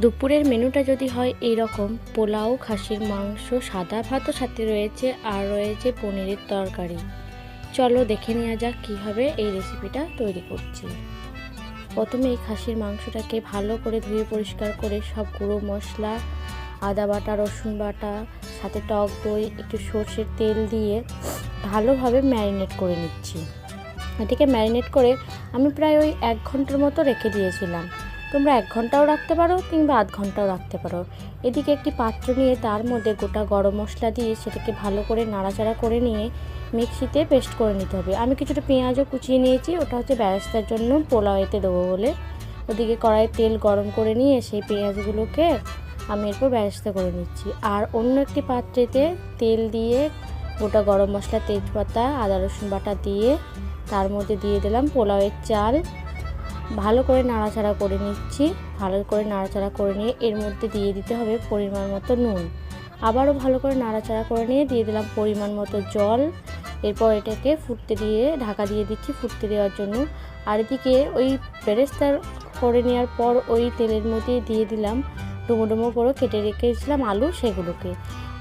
দুপুরের মেনুটা যদি হয় এইরকম, পোলাও, খাসির মাংস, সাদা ভাতও সাথে রয়েছে, আর রয়েছে পনিরের তরকারি। চলো দেখে নেওয়া যাক কীভাবে এই রেসিপিটা তৈরি করছি। প্রথমে এই খাসির মাংসটাকে ভালো করে ধুয়ে পরিষ্কার করে সব গুঁড়ো মশলা, আদা বাটা, রসুন বাটা, সাথে টক দই, একটু সর্ষের তেল দিয়ে ভালোভাবে ম্যারিনেট করে নিচ্ছি। এটাকে ম্যারিনেট করে আমি প্রায় ওই 1 ঘন্টার মতো রেখে দিয়েছিলাম। তোমরা 1 ঘন্টাও রাখতে পারো কিংবা আধ ঘন্টাও রাখতে পারো। এদিকে একটি পাত্র নিয়ে তার মধ্যে গোটা গরম মশলা দিয়ে সেটাকে ভালো করে নাড়াচাড়া করে নিয়ে মিক্সিতে পেস্ট করে নিতে হবে। আমি কিছুটা পেঁয়াজও কুচিয়ে নিয়েছি, ওটা হচ্ছে বেরেস্তার জন্য, পোলাও এতে দেবো বলে। ওদিকে কড়াইয়ে তেল গরম করে নিয়ে সেই পেঁয়াজগুলোকে আমি এরপর বেরেস্তা করে নিচ্ছি। আর অন্য একটি পাত্রেতে তেল দিয়ে গোটা গরম মশলা, তেজপাতা, আদা রসুন বাটা দিয়ে তার মধ্যে দিয়ে দিলাম পোলাওয়ের চাল। ভালো করে নাড়াচাড়া করে নিচ্ছি। ভালো করে নাড়াচাড়া করে নিয়ে এর মধ্যে দিয়ে দিতে হবে পরিমাণ মতো নুন। আবারও ভালো করে নাড়াচাড়া করে নিয়ে দিয়ে দিলাম পরিমাণ মতো জল। এরপর এটাকে ফুটতে দিয়ে ঢাকা দিয়ে দিচ্ছি ফুটতে দেওয়ার জন্য। আর এদিকে ওই বেরেস্তা করে নেওয়ার পর ওই তেলের মধ্যে দিয়ে দিলাম ডুমো ডুমো করে কেটে রেখেছিলাম আলু, সেগুলোকে।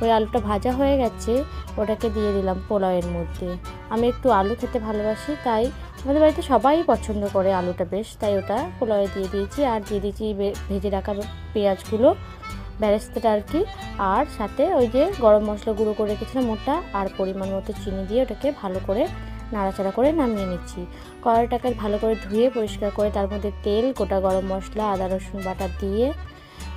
ওই আলুটা ভাজা হয়ে গেছে, ওটাকে দিয়ে দিলাম পোলাওয়ের মধ্যে। আমি একটু আলু খেতে ভালোবাসি, তাই আমাদের বাড়িতে সবাই পছন্দ করে আলুটা বেশ, তাই ওটা পোলাওয়ে দিয়ে দিয়েছি। আর দিয়ে দিয়েছি ভেজে রাখা পেঁয়াজগুলো, বেরেস্তাটা আর কি। আর সাথে ওই যে গরম মশলা গুঁড়ো করে রেখেছিলাম ওটা, আর পরিমাণ মতো চিনি দিয়ে ওটাকে ভালো করে নাড়াচাড়া করে নামিয়ে নিচ্ছি। কড়াইটাকে ভালো করে ধুয়ে পরিষ্কার করে তার মধ্যে তেল, গোটা গরম মশলা, আদা রসুন বাটা দিয়ে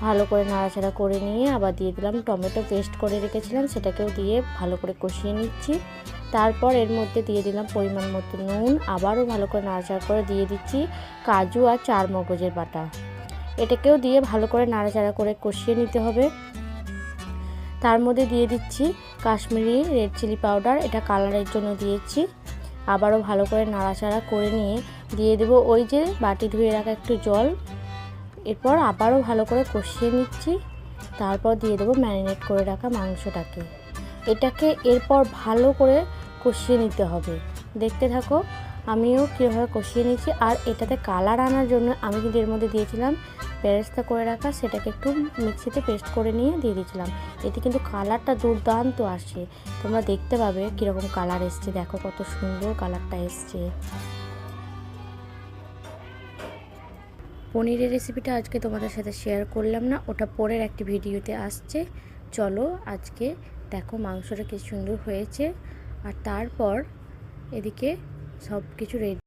ভালো করে নাড়াচাড়া করে নিয়ে আবার দিয়ে দিলাম টমেটো পেস্ট করে রেখেছিলাম, সেটাকেও দিয়ে ভালো করে কষিয়ে নিচ্ছি। তারপর এর মধ্যে দিয়ে দিলাম পরিমাণ মতো নুন। আবারও ভালো করে নাড়াচাড়া করে দিয়ে দিচ্ছি কাজু আর চারমগজের বাটা। এটাকেও দিয়ে ভালো করে নাড়াচাড়া করে কষিয়ে নিতে হবে। তার মধ্যে দিয়ে দিচ্ছি কাশ্মীরি রেড চিলি পাউডার, এটা কালারের জন্য দিয়েছি। আবারও ভালো করে নাড়াচাড়া করে নিয়ে দিয়ে দেবো ওই যে বাটি ধুয়ে রাখা একটু জল। এরপর আবারও ভালো করে কষিয়ে নিচ্ছি। তারপর দিয়ে দেবো ম্যারিনেট করে রাখা মাংসটাকে। এটাকে এরপর ভালো করে কষিয়ে নিতে হবে। দেখতে থাকো আমিও কীভাবে কষিয়ে নিচ্ছি। আর এটাতে কালার আনার জন্য আমি কিন্তু এর মধ্যে দিয়েছিলাম বেরেস্তা করে রাখা, সেটাকে একটু মিক্সিতে পেস্ট করে নিয়ে দিয়ে দিয়েছিলাম। এতে কিন্তু কালারটা দুর্দান্ত আসে, তোমরা দেখতে পাবে কীরকম কালার এসছে। দেখো কত সুন্দর কালারটা এসছে। পনিরের রেসিপিটা আজকে তোমাদের সাথে শেয়ার করলাম না, ওটা পরের একটি ভিডিওতে আসছে। চলো আজকে দেখো মাংসটা কি সুন্দর হয়েছে। আর তারপর এদিকে সব কিছু রেডি।